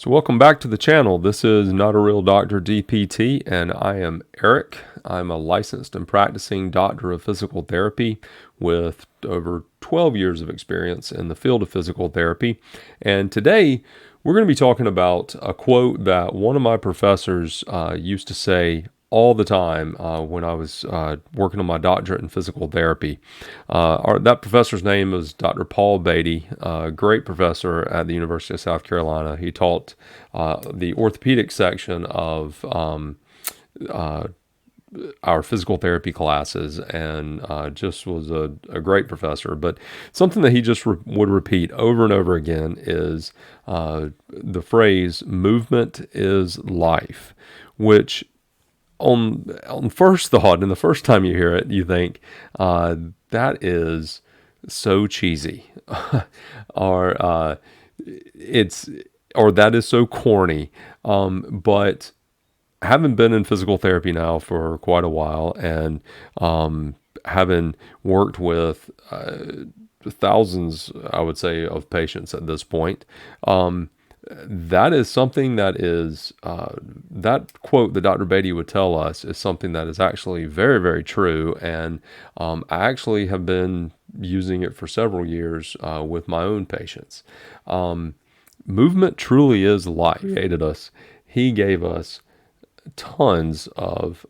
So welcome back to the channel. This is Not a Real Doctor DPT, and I am Eric. I'm a licensed and practicing doctor of physical therapy with over 12 years of experience in the field of physical therapy. And today we're going to be talking about a quote that one of my professors used to say all the time when I was working on my doctorate in physical therapy. That professor's name was Dr. Paul Beatty, a great professor at the University of South Carolina. He taught the orthopedic section of our physical therapy classes, and just was a great professor. But something that he just would repeat over and over again is the phrase, movement is life, which on first thought, and the first time you hear it, you think that is so cheesy, or it's or that is so corny. But having been in physical therapy now for quite a while, and having worked with thousands, I would say, of patients at this point, that is something that is, that quote that Dr. Beatty would tell us is something that is actually very, very true. And I actually have been using it for several years with my own patients. Movement truly is life. He created us. He gave us tons of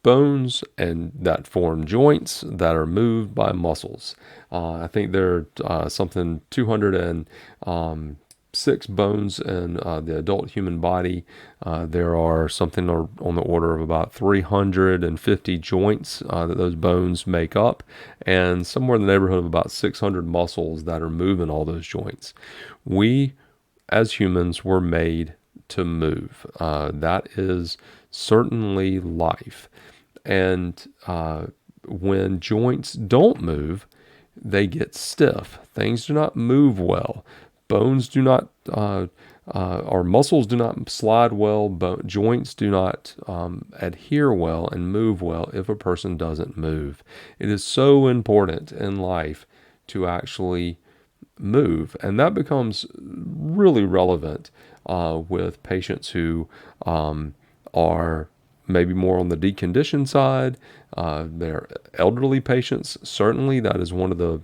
bones and that form joints that are moved by muscles. I think there are something 206 bones in the adult human body. There are something on the order of about 350 joints that those bones make up, and somewhere in the neighborhood of about 600 muscles that are moving all those joints. We, as humans, were made to move. That is certainly life. And when joints don't move, they get stiff. Things do not move well. Bones do not, or muscles do not slide well. Joints do not adhere well and move well if a person doesn't move. It is so important in life to actually move, and that becomes really relevant with patients who are maybe more on the deconditioned side. They're elderly patients. Certainly, that is one of the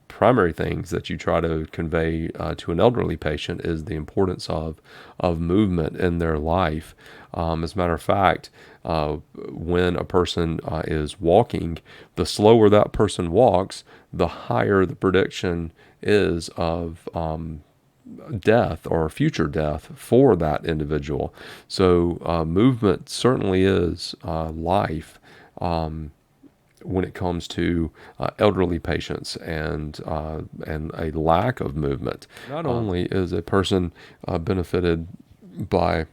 primary things that you try to convey to an elderly patient is the importance of movement in their life. As a matter of fact, when a person is walking, the slower that person walks, the higher the prediction is of death or future death for that individual. So movement certainly is life when it comes to elderly patients and a lack of movement. Not only is a person benefited by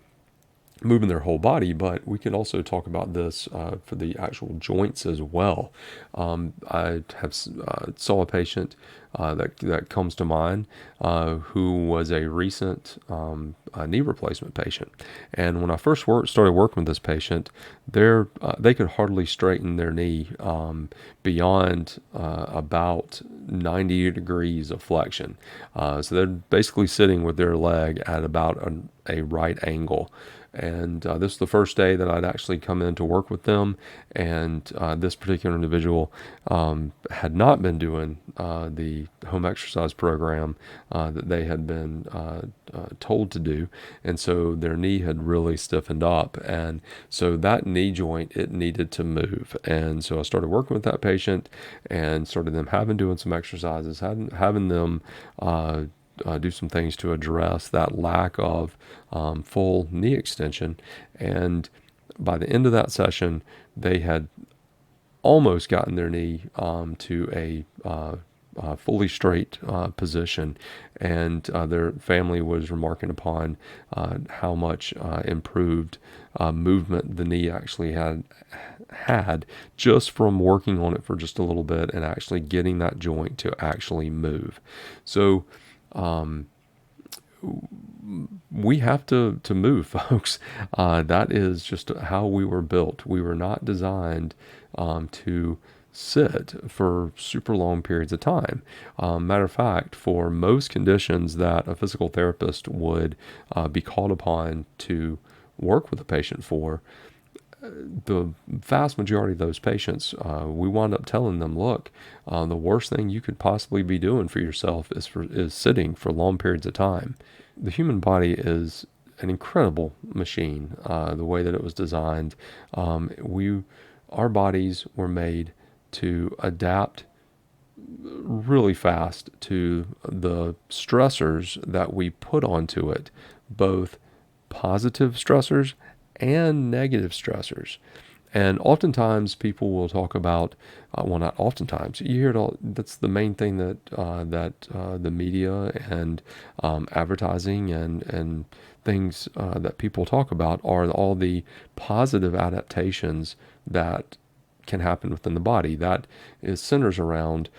moving their whole body, but we can also talk about this for the actual joints as well. I have saw a patient that comes to mind who was a recent knee replacement patient, and when I first started working with this patient, they could hardly straighten their knee beyond about 90 degrees of flexion. So they're basically sitting with their leg at about a right angle. And this is the first day that I'd actually come in to work with them. And this particular individual had not been doing the home exercise program that they had been told to do. And so their knee had really stiffened up. And so that knee joint, it needed to move. And so I started working with that patient and started them doing some exercises, having them do some things to address that lack of full knee extension. And by the end of that session, they had almost gotten their knee to a fully straight position, and their family was remarking upon how much improved movement the knee actually had just from working on it for just a little bit and actually getting that joint to actually move. So we have to move, folks. That is just how we were built. We were not designed to sit for super long periods of time. Matter of fact, for most conditions that a physical therapist would be called upon to work with a patient for, the vast majority of those patients, we wind up telling them, look, the worst thing you could possibly be doing for yourself is sitting for long periods of time. The human body is an incredible machine. The way that it was designed, our bodies were made to adapt really fast to the stressors that we put onto it, both positive stressors and negative stressors. And oftentimes people will talk about, well, not oftentimes, you hear it all. That's the main thing that the media and advertising and things that people talk about are all the positive adaptations that can happen within the body. That is centers around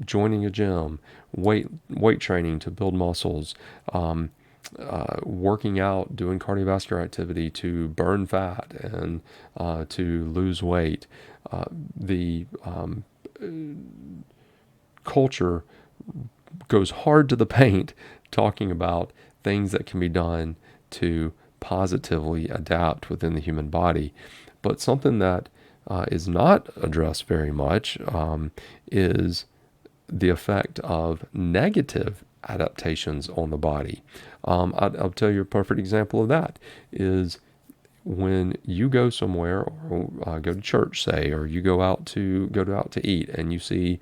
joining a gym, weight training to build muscles, working out, doing cardiovascular activity to burn fat and to lose weight. The culture goes hard to the paint talking about things that can be done to positively adapt within the human body. But something that is not addressed very much is the effect of negative adaptations on the body. I'll tell you a perfect example of that is when you go somewhere or go to church, say, or you go out to eat, and you see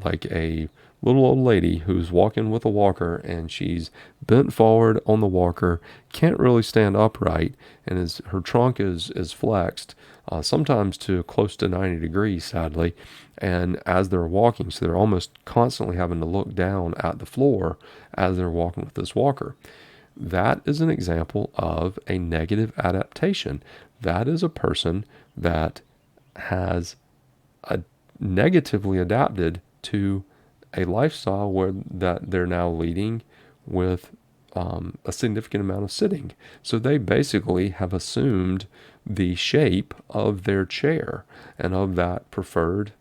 like a little old lady who's walking with a walker, and she's bent forward on the walker, can't really stand upright, and her trunk is flexed, sometimes to close to 90 degrees, sadly. And as they're walking, so they're almost constantly having to look down at the floor as they're walking with this walker. That is an example of a negative adaptation. That is a person that has negatively adapted to a lifestyle that they're now leading with a significant amount of sitting. So they basically have assumed the shape of their chair and of that preferred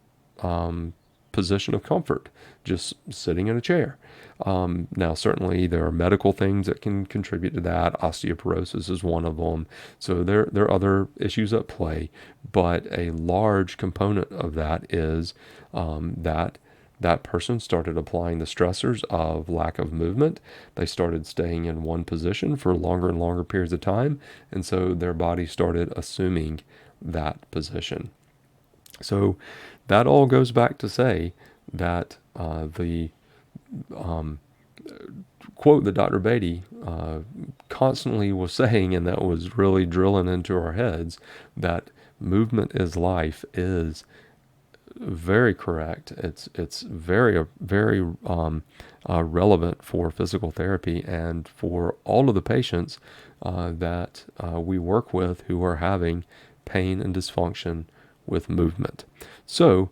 position of comfort, just sitting in a chair. Now, certainly there are medical things that can contribute to that. Osteoporosis is one of them. So there are other issues at play, but a large component of that is that person started applying the stressors of lack of movement. They started staying in one position for longer and longer periods of time, and so their body started assuming that position. So that all goes back to say that the quote that Dr. Beatty constantly was saying, and that was really drilling into our heads, that movement is life, is very correct. It's very relevant for physical therapy and for all of the patients that we work with who are having pain and dysfunction with movement. So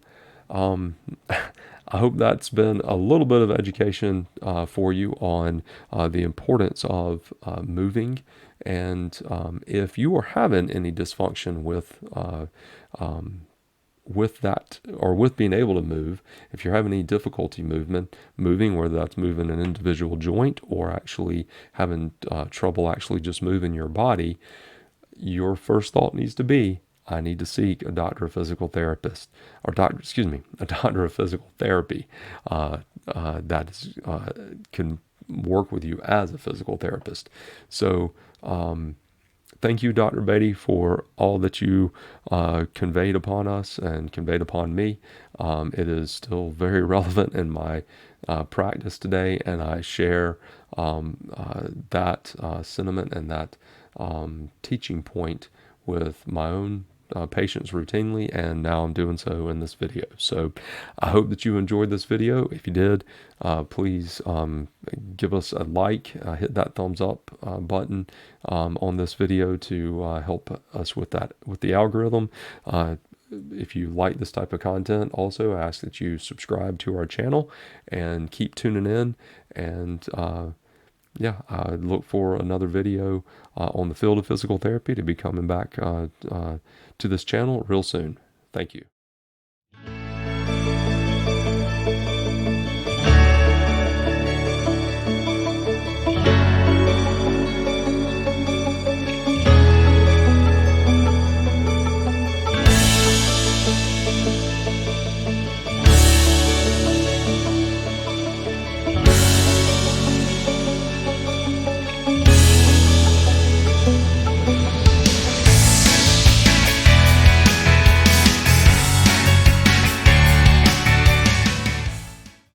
I hope that's been a little bit of education for you on the importance of moving. And if you are having any dysfunction with that, or with being able to move, if you're having any difficulty moving, whether that's moving an individual joint or actually having trouble actually just moving your body, your first thought needs to be, I need to seek a doctor of physical therapist, or a doctor of physical therapy can work with you as a physical therapist. So, thank you, Dr. Beatty, for all that you conveyed upon us and conveyed upon me. It is still very relevant in my practice today, and I share that sentiment and that teaching point with my own patients routinely, and now I'm doing so in this video. So I hope that you enjoyed this video. If you did, please give us a like, hit that thumbs up button on this video to help us with the algorithm. If you like this type of content, also I ask that you subscribe to our channel and keep tuning in. And I look for another video on the field of physical therapy to be coming back to this channel real soon. Thank you.